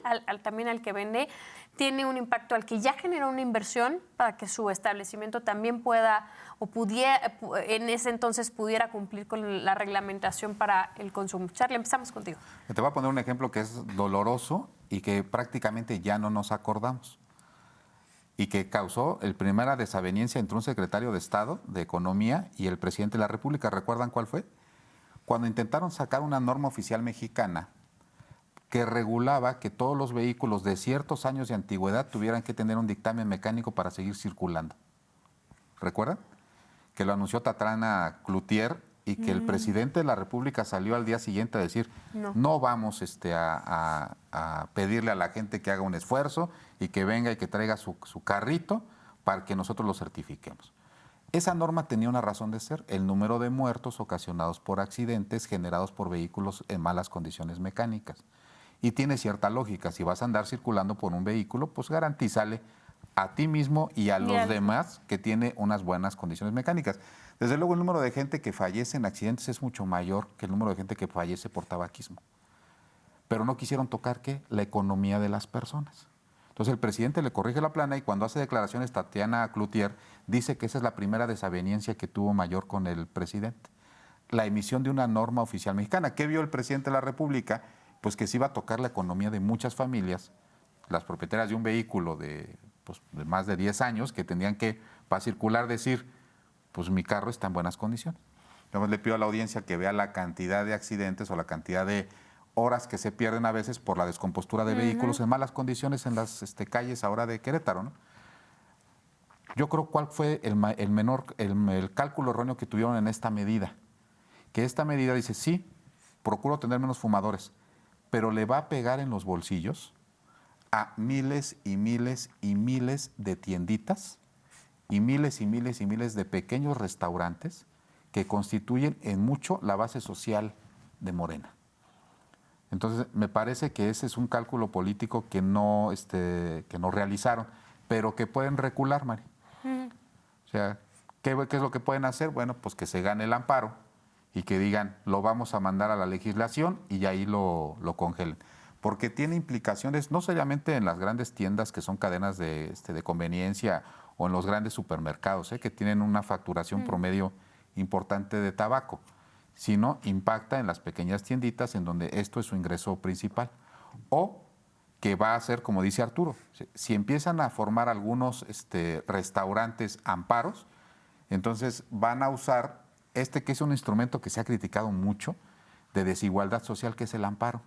también al que vende, tiene un impacto al que ya generó una inversión para que su establecimiento también pueda o pudiera, en ese entonces pudiera cumplir con la reglamentación para el consumo. Charlie, empezamos contigo. Te voy a poner un ejemplo que es doloroso y que prácticamente ya no nos acordamos y que causó la primera desaveniencia entre un secretario de Estado de Economía y el presidente de la República. ¿Recuerdan cuál fue? Cuando intentaron sacar una norma oficial mexicana que regulaba que todos los vehículos de ciertos años de antigüedad tuvieran que tener un dictamen mecánico para seguir circulando. ¿Recuerdan? Que lo anunció Tatiana Cloutier y que el presidente de la República salió al día siguiente a decir, no vamos a pedirle a la gente que haga un esfuerzo y que venga y que traiga su carrito para que nosotros lo certifiquemos. Esa norma tenía una razón de ser, el número de muertos ocasionados por accidentes generados por vehículos en malas condiciones mecánicas. Y tiene cierta lógica, si vas a andar circulando por un vehículo, pues garantízale a ti mismo y a los demás que tiene unas buenas condiciones mecánicas. Desde luego el número de gente que fallece en accidentes es mucho mayor que el número de gente que fallece por tabaquismo. Pero no quisieron tocar, ¿qué? La economía de las personas. Entonces el presidente le corrige la plana y cuando hace declaraciones Tatiana Cloutier dice que esa es la primera desaveniencia que tuvo mayor con el presidente. La emisión de una norma oficial mexicana. ¿Qué vio el presidente de la República? Pues que se iba a tocar la economía de muchas familias, las propietarias de un vehículo de más de 10 años, que tendrían que, para circular, decir, pues mi carro está en buenas condiciones. Entonces le pido a la audiencia que vea la cantidad de accidentes o la cantidad de horas que se pierden a veces por la descompostura de vehículos en malas condiciones en las calles ahora de Querétaro, ¿no? Yo creo cuál fue el cálculo erróneo que tuvieron en esta medida. Que esta medida dice, sí, procuro tener menos fumadores, pero le va a pegar en los bolsillos a miles y miles y miles de tienditas y miles y miles y miles de pequeños restaurantes que constituyen en mucho la base social de Morena. Entonces, me parece que ese es un cálculo político que no realizaron, pero que pueden recular, Mari. O sea, ¿qué es lo que pueden hacer? Bueno, pues que se gane el amparo y que digan, lo vamos a mandar a la legislación y ahí lo congelen. Porque tiene implicaciones no solamente en las grandes tiendas que son cadenas de conveniencia o en los grandes supermercados, que tienen una facturación promedio importante de tabaco, sino impacta en las pequeñas tienditas en donde esto es su ingreso principal. O que va a ser, como dice Arturo, si empiezan a formar algunos restaurantes amparos, entonces van a usar que es un instrumento que se ha criticado mucho de desigualdad social, que es el amparo.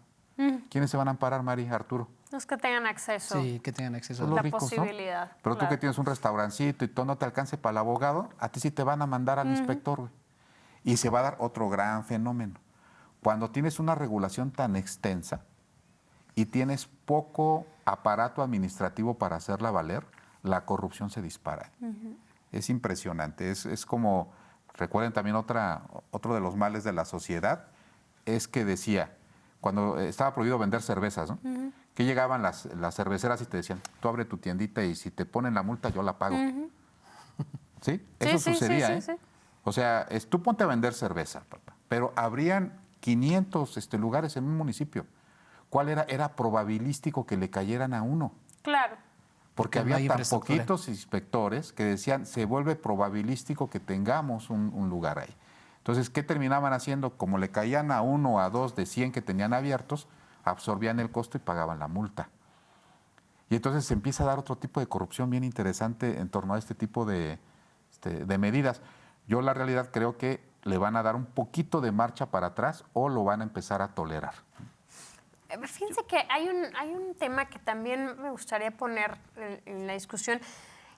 ¿Quiénes se van a amparar, Mari, Arturo? Los que tengan acceso. Sí, que tengan acceso a la ricos, posibilidad. ¿no? Pero tú que tienes un restaurancito y todo no te alcance para el abogado, a ti sí te van a mandar al inspector, güey. Y se va a dar otro gran fenómeno. Cuando tienes una regulación tan extensa y tienes poco aparato administrativo para hacerla valer, la corrupción se dispara. Es impresionante. Es como, recuerden también otro de los males de la sociedad, es que decía, cuando estaba prohibido vender cervezas, ¿no? Que llegaban las cerveceras y te decían, tú abre tu tiendita y si te ponen la multa yo la pago. ¿Sí? Eso sucedía, ¿eh? Sí. O sea, tú ponte a vender cerveza, papá, pero habrían 500 lugares en un municipio. ¿Cuál era? Era probabilístico que le cayeran a uno. Claro. Porque había tan poquitos inspectores que decían, se vuelve probabilístico que tengamos un lugar ahí. Entonces, ¿qué terminaban haciendo? Como le caían a 1 o a 2 de 100 que tenían abiertos, absorbían el costo y pagaban la multa. Y entonces se empieza a dar otro tipo de corrupción bien interesante en torno a este tipo de medidas. Yo la realidad creo que le van a dar un poquito de marcha para atrás o lo van a empezar a tolerar. Fíjense que hay un tema que también me gustaría poner en la discusión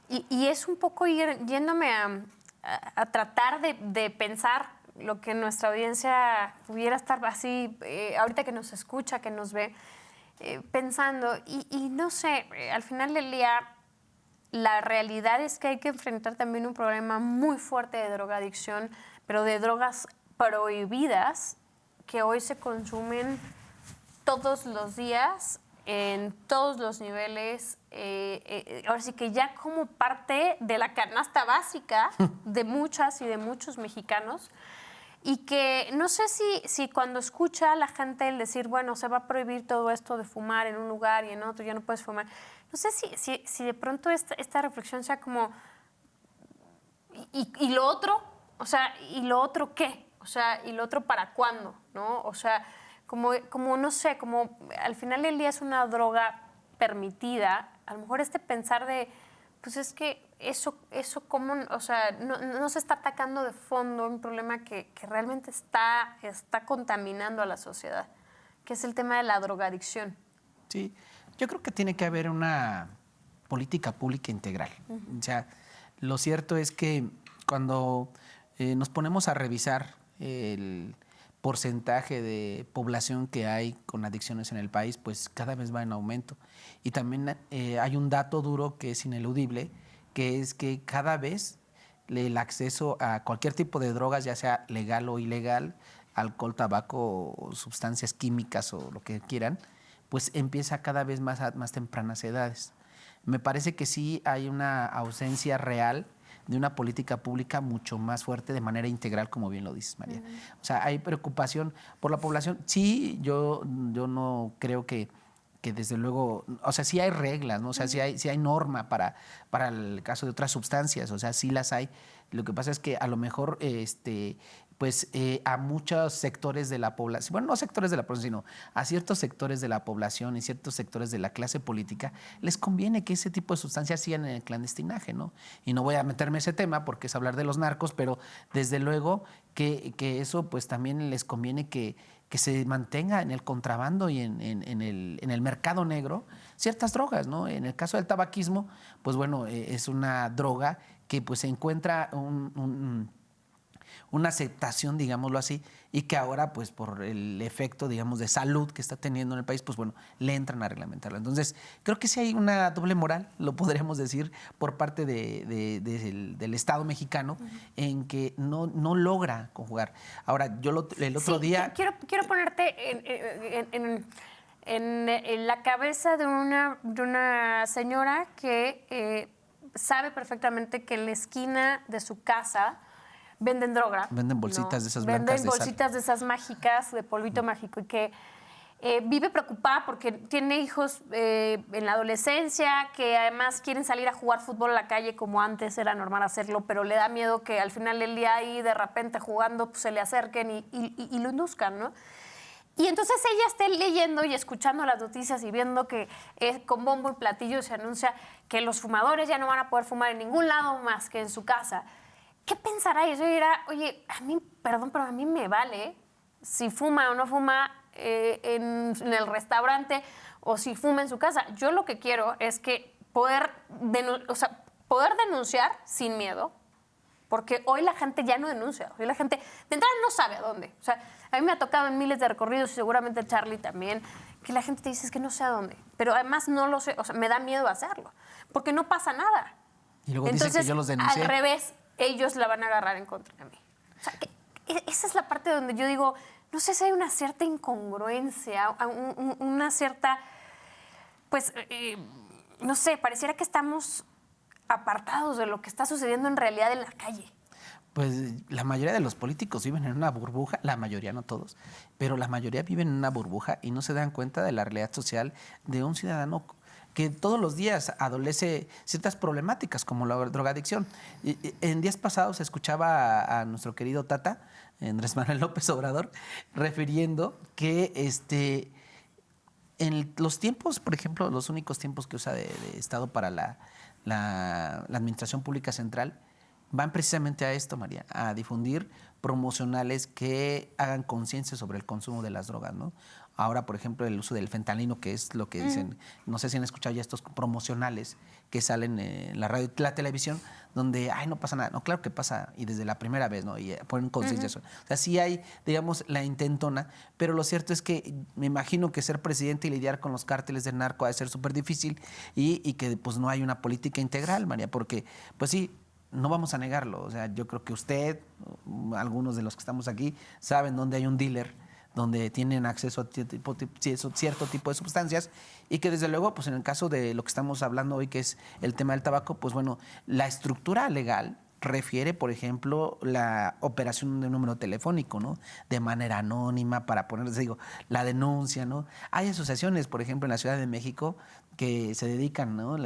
y es un poco yéndome a tratar de pensar lo que nuestra audiencia pudiera estar así, ahorita que nos escucha, que nos ve, pensando, y no sé, al final del día, la realidad es que hay que enfrentar también un problema muy fuerte de drogadicción, pero de drogas prohibidas que hoy se consumen todos los días, en todos los niveles, ahora sí que ya como parte de la canasta básica de muchas y de muchos mexicanos, y que no sé si cuando escucha a la gente el decir, bueno, se va a prohibir todo esto de fumar en un lugar y en otro ya no puedes fumar, no sé si de pronto esta reflexión sea como, ¿y lo otro? O sea, ¿y lo otro qué? O sea, ¿y lo otro para cuándo? ¿No? O sea, como no sé, como al final del día es una droga permitida, a lo mejor pensar de, pues es que eso como, o sea, no se está atacando de fondo un problema que realmente está contaminando a la sociedad, que es el tema de la drogadicción. Sí, yo creo que tiene que haber una política pública integral. O sea, lo cierto es que cuando nos ponemos a revisar el porcentaje de población que hay con adicciones en el país, pues cada vez va en aumento. Y también hay un dato duro que es ineludible, que es que cada vez el acceso a cualquier tipo de drogas, ya sea legal o ilegal, alcohol, tabaco, o sustancias químicas o lo que quieran, pues empieza cada vez más a más tempranas edades. Me parece que sí hay una ausencia real de una política pública mucho más fuerte de manera integral, como bien lo dices, María. O sea, hay preocupación por la población. Sí, yo no creo que desde luego, o sea, sí hay reglas, ¿no? O sea, sí hay norma para el caso de otras sustancias, o sea, sí las hay. Lo que pasa es que a lo mejor pues a muchos sectores de la población, bueno, no sectores de la población, sino a ciertos sectores de la población y ciertos sectores de la clase política, les conviene que ese tipo de sustancias sigan en el clandestinaje, ¿no? Y no voy a meterme en ese tema porque es hablar de los narcos, pero desde luego que eso pues también les conviene que se mantenga en el contrabando y en el mercado negro ciertas drogas, ¿no? En el caso del tabaquismo, pues bueno, es una droga que pues se encuentra una aceptación, digámoslo así, y que ahora, pues por el efecto, digamos, de salud que está teniendo en el país, pues bueno, le entran a reglamentarlo. Entonces, creo que sí hay una doble moral, lo podríamos decir, por parte del Estado mexicano, en que no logra conjugar. Ahora, yo el otro día... Quiero ponerte en la cabeza de una señora que sabe perfectamente que en la esquina de su casa venden droga. Venden bolsitas de esas blancas Venden de sal. bolsitas de esas mágicas, de polvito mágico, y que vive preocupada porque tiene hijos en la adolescencia, que además quieren salir a jugar fútbol a la calle como antes era normal hacerlo, pero le da miedo que al final del día ahí de repente jugando pues, se le acerquen y lo induzcan, ¿no? Y entonces ella está leyendo y escuchando las noticias y viendo que con bombo y platillo se anuncia que los fumadores ya no van a poder fumar en ningún lado más que en su casa. ¿Qué pensará ella? Ella dirá, oye, a mí, perdón, pero a mí me vale si fuma o no fuma en el restaurante o si fuma en su casa. Yo lo que quiero es que poder denunciar sin miedo, porque hoy la gente ya no denuncia. Hoy la gente, de entrada, no sabe a dónde. O sea, a mí me ha tocado en miles de recorridos y seguramente a Charlie también, que la gente te dice es que no sé a dónde. Pero además no lo sé, o sea, me da miedo hacerlo, porque no pasa nada. Y luego dicen que yo los denuncié. Al revés, ellos la van a agarrar en contra de mí. O sea, esa es la parte donde yo digo, no sé si hay una cierta incongruencia, una cierta, pues, no sé, pareciera que estamos apartados de lo que está sucediendo en realidad en la calle. Pues la mayoría de los políticos viven en una burbuja, la mayoría, no todos, pero la mayoría viven en una burbuja y no se dan cuenta de la realidad social de un ciudadano que todos los días adolece ciertas problemáticas como la drogadicción. En días pasados escuchaba a nuestro querido Tata, Andrés Manuel López Obrador, refiriendo que en los tiempos, por ejemplo, los únicos tiempos que usa de Estado para la Administración Pública Central, van precisamente a esto, María, a difundir promocionales que hagan conciencia sobre el consumo de las drogas, ¿no? ahora, por ejemplo, el uso del fentanilo, que es lo que dicen, no sé si han escuchado ya estos promocionales que salen en la radio y la televisión, donde, ay, no pasa nada. No, claro que pasa, y desde la primera vez, ¿no? Y ponen conciencia. O sea, sí hay, digamos, la intentona, pero lo cierto es que me imagino que ser presidente y lidiar con los cárteles del narco ha de ser súper difícil y que pues no hay una política integral, María, porque, pues sí, no vamos a negarlo. O sea, yo creo que usted, algunos de los que estamos aquí, saben dónde hay un dealer, donde tienen acceso a cierto tipo de sustancias y que desde luego, pues en el caso de lo que estamos hablando hoy, que es el tema del tabaco, pues bueno, la estructura legal refiere, por ejemplo, la operación de un número telefónico, ¿no? De manera anónima para poner, digo, la denuncia, ¿no? Hay asociaciones, por ejemplo, en la Ciudad de México que se dedican, ¿no?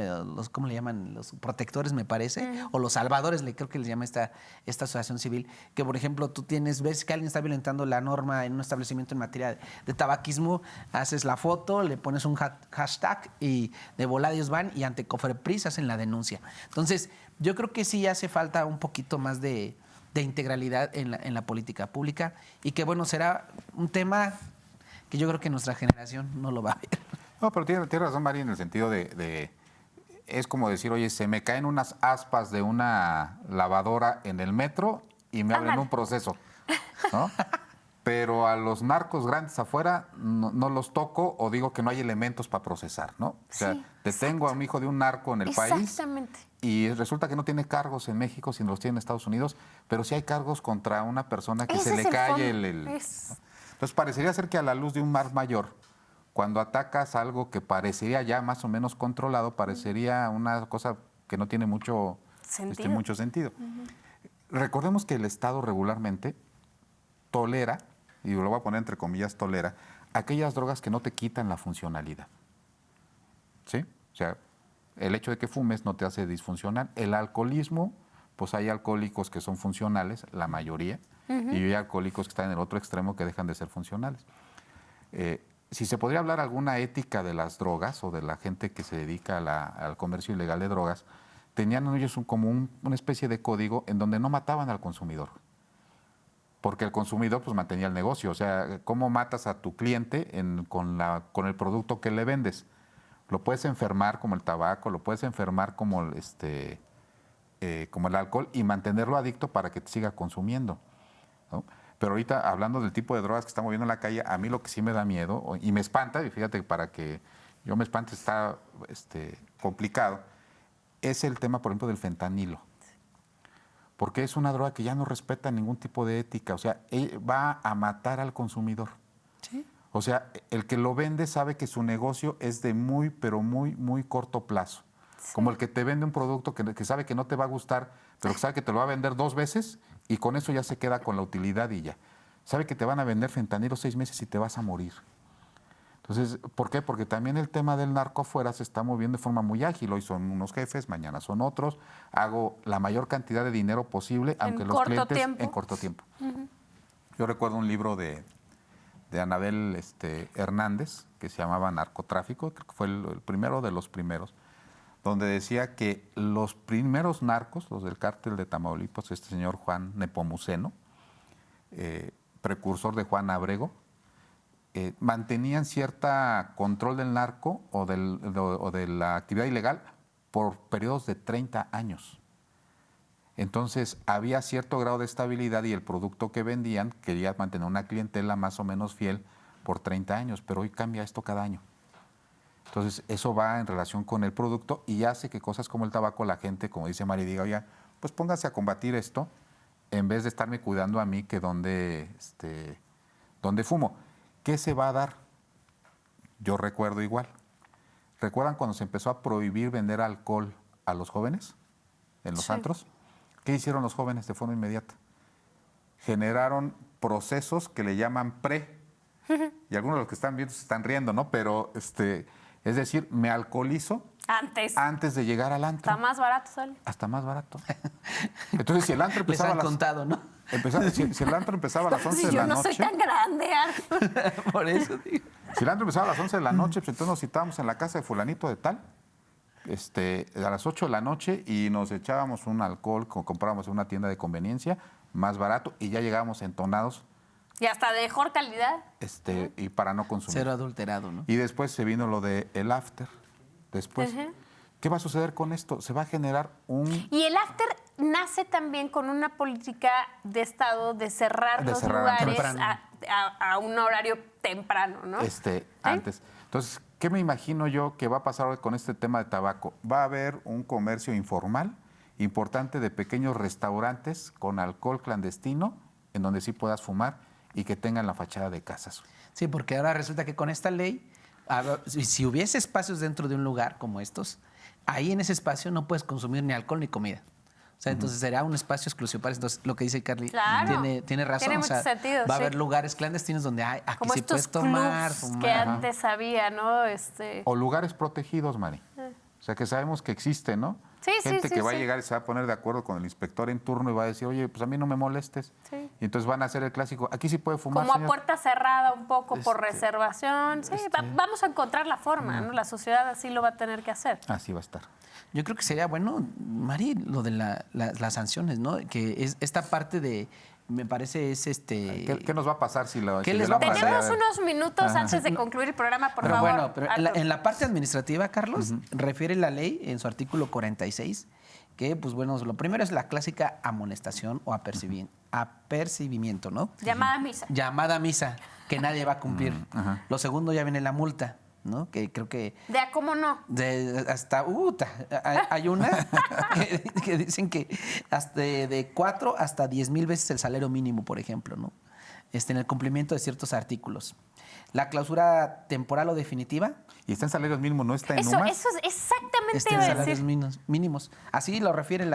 ¿Cómo le llaman? Los protectores, me parece, o los salvadores, creo que les llama esta asociación civil, que, por ejemplo, ves que alguien está violentando la norma en un establecimiento en materia de tabaquismo, haces la foto, le pones un hashtag y de volada ellos van y ante Cofepris hacen la denuncia. Entonces, yo creo que sí hace falta un poquito más de integralidad en la política pública y que, bueno, será un tema que yo creo que nuestra generación no lo va a ver. No, pero tiene razón, María, en el sentido es como decir, oye, se me caen unas aspas de una lavadora en el metro y me abren un proceso, ¿no? Pero a los narcos grandes afuera no los toco o digo que no hay elementos para procesar, ¿no? O sea, detengo a un hijo de un narco en el país y resulta que no tiene cargos en México, sino los tiene en Estados Unidos, pero sí hay cargos contra una persona que se le cae Entonces parecería ser que a la luz de un mar mayor, cuando atacas algo que parecería ya más o menos controlado, parecería una cosa que no tiene mucho sentido. Recordemos que el Estado regularmente tolera, y lo voy a poner entre comillas, tolera, aquellas drogas que no te quitan la funcionalidad. ¿Sí? O sea, el hecho de que fumes no te hace disfuncional. El alcoholismo, pues hay alcohólicos que son funcionales, la mayoría, y hay alcohólicos que están en el otro extremo que dejan de ser funcionales. Si se podría hablar alguna ética de las drogas o de la gente que se dedica al comercio ilegal de drogas, tenían ellos como una especie de código en donde no mataban al consumidor. Porque el consumidor pues mantenía el negocio. O sea, ¿cómo matas a tu cliente con el producto que le vendes? Lo puedes enfermar como el tabaco, lo puedes enfermar como el alcohol y mantenerlo adicto para que te siga consumiendo, ¿no? Pero ahorita, hablando del tipo de drogas que estamos viendo en la calle, a mí lo que sí me da miedo y me espanta, y fíjate que para que yo me espante está complicado, es el tema, por ejemplo, del fentanilo. Porque es una droga que ya no respeta ningún tipo de ética, o sea, va a matar al consumidor. ¿Sí? O sea, el que lo vende sabe que su negocio es de muy, pero muy, muy corto plazo. Sí. Como el que te vende un producto que sabe que no te va a gustar, pero que sabe que te lo va a vender 2 veces y con eso ya se queda con la utilidad y ya. Sabe que te van a vender fentanilo 6 meses y te vas a morir. Entonces, ¿por qué? Porque también el tema del narco afuera se está moviendo de forma muy ágil. Hoy son unos jefes, mañana son otros. Hago la mayor cantidad de dinero posible, aunque los clientes en corto tiempo. Yo recuerdo un libro de Anabel Hernández que se llamaba Narcotráfico, creo que fue el primero de los primeros, donde decía que los primeros narcos, los del cártel de Tamaulipas, este señor Juan Nepomuceno, precursor de Juan Abrego, mantenían cierta control del narco o de la actividad ilegal por periodos de 30 años. Entonces había cierto grado de estabilidad y el producto que vendían quería mantener una clientela más o menos fiel por 30 años, pero hoy cambia esto cada año. Entonces eso va en relación con el producto y hace que cosas como el tabaco, la gente, como dice Mari, diga, oye, pues póngase a combatir esto en vez de estarme cuidando a mí que donde fumo. ¿Qué se va a dar? Yo recuerdo igual. ¿Recuerdan cuando se empezó a prohibir vender alcohol a los jóvenes en los antros? ¿Qué hicieron los jóvenes de forma inmediata? Generaron procesos que le llaman pre. Y algunos de los que están viendo se están riendo, ¿no? Pero, es decir, me alcoholizo antes de llegar al antro. Está más barato, sale. Hasta más barato. Entonces, si el antro empezaba Les han contado, ¿no? Si el antro empezaba a las 11 de la noche... Yo no soy tan grande, Por eso digo. Si el antro empezaba a las 11 de la noche, pues entonces nos citábamos en la casa de fulanito de tal, a las 8 de la noche y nos echábamos un alcohol, comprábamos en una tienda de conveniencia, más barato, y ya llegábamos entonados Y hasta de mejor calidad. Y para no consumir. Cero adulterado, ¿no? Y después se vino lo de el after. Después, ¿qué va a suceder con esto? Se va a generar un... Y el after nace también con una política de Estado de cerrar los lugares a un horario temprano, ¿no? Antes. Entonces, ¿qué me imagino yo que va a pasar hoy con este tema de tabaco? Va a haber un comercio informal importante de pequeños restaurantes con alcohol clandestino en donde sí puedas fumar y que tengan la fachada de casas. Sí, porque ahora resulta que con esta ley, si hubiese espacios dentro de un lugar como estos, ahí en ese espacio no puedes consumir ni alcohol ni comida. O sea, entonces será un espacio exclusivo para eso. Entonces, lo que dice Carly tiene razón. Tiene o sea, mucho sentido, va a haber lugares clandestinos donde aquí como sí puedes tomar, clubs fumar. que antes había, ¿no? O lugares protegidos, Mari. O sea, que sabemos que existen, ¿no? Sí, Gente que va a llegar y se va a poner de acuerdo con el inspector en turno y va a decir, oye, pues a mí no me molestes. Sí. Y entonces van a hacer el clásico, aquí sí puede fumar, Como señor. a puerta cerrada un poco por reservación. Sí, vamos a encontrar la forma, ¿no? La sociedad así lo va a tener que hacer. Así va a estar. Yo creo que sería bueno, Mari, lo de las sanciones, ¿no? Que es esta parte de, me parece es ¿Qué nos va a pasar si lo... ¿Qué les va a pasar? Tenemos unos minutos antes de concluir el programa, por favor. Bueno, pero en la parte administrativa, Carlos, refiere la ley en su artículo 46 que, pues bueno, lo primero es la clásica amonestación o apercibimiento, ¿no? Llamada a misa. Llamada a misa, que nadie va a cumplir. Lo segundo ya viene la multa, ¿no? Que creo que... De a cómo no. Hay una que dicen que hasta de 4 hasta 10,000 veces el salario mínimo, por ejemplo, ¿no? En el cumplimiento de ciertos artículos. La clausura temporal o definitiva. ¿Y está en salarios mínimos, no está en Eso UMAS? es exactamente Está iba en a salarios decir. mínimos. Así lo refiere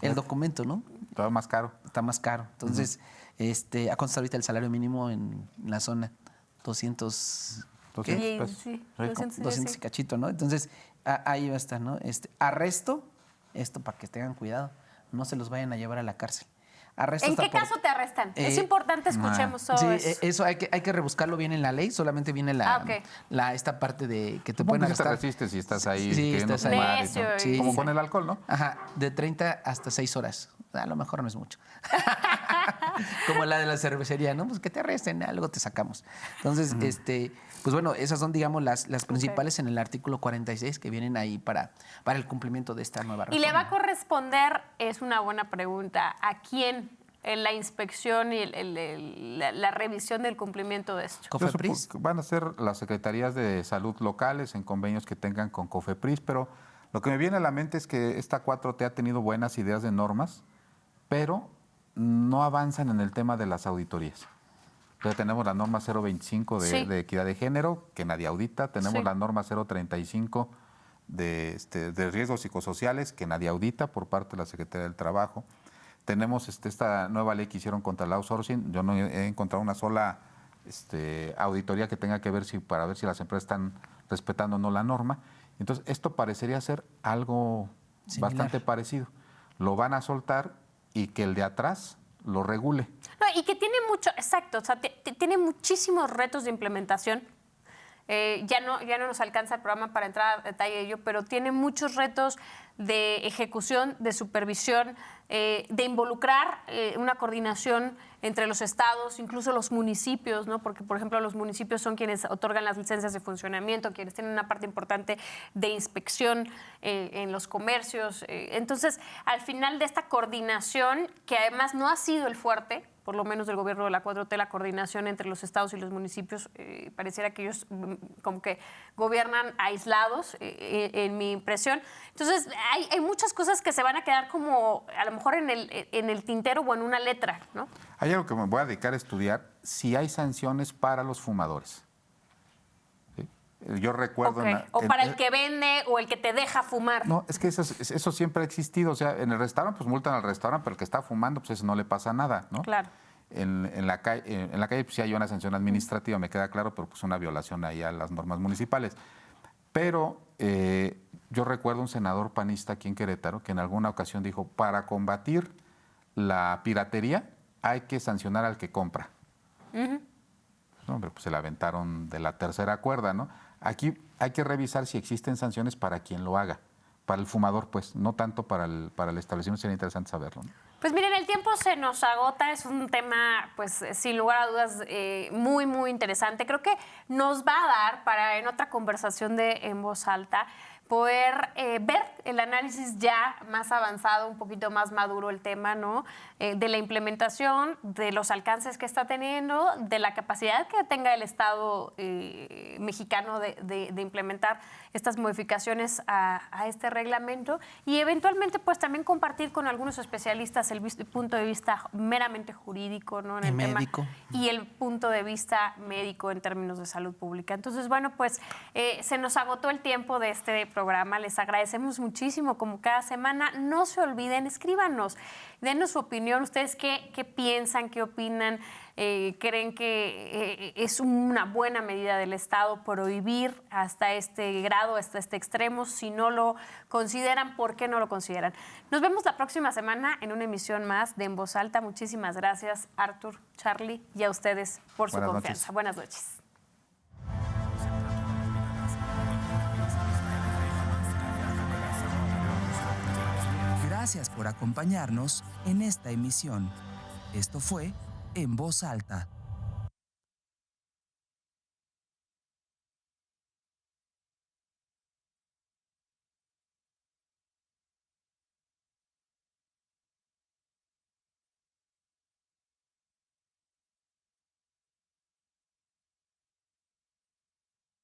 el documento, ¿no? Todo más caro. Está más caro. Entonces, ¿a cuánto está ahorita el salario mínimo en la zona? 200... 200 pesos. Sí, Rico. 200 y cachito, ¿no? Entonces, ahí va a estar, ¿no? Arresto, esto para que tengan cuidado, no se los vayan a llevar a la cárcel. Arresto ¿En está qué caso te arrestan? Es importante escuchemos todo sí, eso. eso hay que rebuscarlo bien en la ley, solamente viene esta parte de que te pueden Supongo que te arrestar. resistes si estás ahí Sí, queriendo estás ahí. fumar y Necio todo. y- Como Sí. con el alcohol, ¿no? Ajá, de 30 hasta 6 horas. A lo mejor no es mucho. Como la de la cervecería, ¿no? Pues que te arresten, algo te sacamos. Entonces, pues bueno, esas son, digamos, las principales en el artículo 46 que vienen ahí para el cumplimiento de esta nueva reforma. ¿Y le va a corresponder, es una buena pregunta, a quién en la inspección y la revisión del cumplimiento de esto? Yo Cofepris. supongo que van a ser las secretarías de salud locales en convenios que tengan con Cofepris, pero lo que me viene a la mente es que esta 4T ha tenido buenas ideas de normas, pero no avanzan en el tema de las auditorías. Entonces tenemos la norma 025 de equidad de género, que nadie audita, tenemos la norma 035 de riesgos psicosociales, que nadie audita por parte de la Secretaría del Trabajo. Tenemos esta nueva ley que hicieron contra el outsourcing. Yo no he encontrado una sola auditoría que tenga que ver para ver si las empresas están respetando o no la norma. Entonces, esto parecería ser algo Similar. bastante parecido. Lo van a soltar y que el de atrás lo regule. No, y que tiene mucho, exacto, o sea, tiene muchísimos retos de implementación. Ya no nos alcanza el programa para entrar a detalle de ello, pero tiene muchos retos de ejecución, de supervisión, de involucrar una coordinación entre los estados, incluso los municipios, ¿no? Porque, por ejemplo, los municipios son quienes otorgan las licencias de funcionamiento, quienes tienen una parte importante de inspección en los comercios. Entonces, al final de esta coordinación, que además no ha sido el fuerte, por lo menos del gobierno de la 4T, la coordinación entre los estados y los municipios, pareciera que ellos como que gobiernan aislados, en mi impresión. Entonces, hay muchas cosas que se van a quedar como a lo mejor en el tintero o en una letra, ¿no? Hay algo que me voy a dedicar a estudiar, si hay sanciones para los fumadores. ¿Sí? Yo recuerdo... Ok. O para el que vende o el que te deja fumar. No, es que eso siempre ha existido. O sea, en el restaurante, pues multan al restaurante, pero el que está fumando, pues eso no le pasa nada, ¿no? Claro. En la calle, pues sí hay una sanción administrativa, me queda claro, pero pues una violación ahí a las normas municipales. Pero yo recuerdo un senador panista aquí en Querétaro que en alguna ocasión dijo, para combatir la piratería hay que sancionar al que compra. No, hombre, pues se la aventaron de la tercera cuerda, ¿no? Aquí hay que revisar si existen sanciones para quien lo haga, para el fumador, pues, no tanto para el establecimiento, sería interesante saberlo, ¿no? Pues miren, el tiempo se nos agota, es un tema, pues sin lugar a dudas, muy, muy interesante. Creo que nos va a dar para en otra conversación de En Voz Alta poder ver el análisis ya más avanzado, un poquito más maduro el tema, ¿no? De la implementación, de los alcances que está teniendo, de la capacidad que tenga el Estado mexicano de implementar estas modificaciones a este reglamento y eventualmente pues también compartir con algunos especialistas el punto de vista meramente jurídico, ¿no? En el médico. Tema, y el punto de vista médico en términos de salud pública. Entonces, bueno, pues se nos agotó el tiempo de este programa. Les agradecemos muchísimo, como cada semana. No se olviden, escríbanos, denos su opinión. ¿Ustedes qué piensan, qué opinan? ¿Creen que es una buena medida del Estado prohibir hasta este grado, hasta este extremo? Si no lo consideran, ¿por qué no lo consideran? Nos vemos la próxima semana en una emisión más de En Voz Alta. Muchísimas gracias, Artur, Charlie, y a ustedes por su confianza. Buenas noches. Gracias por acompañarnos en esta emisión. Esto fue En Voz Alta.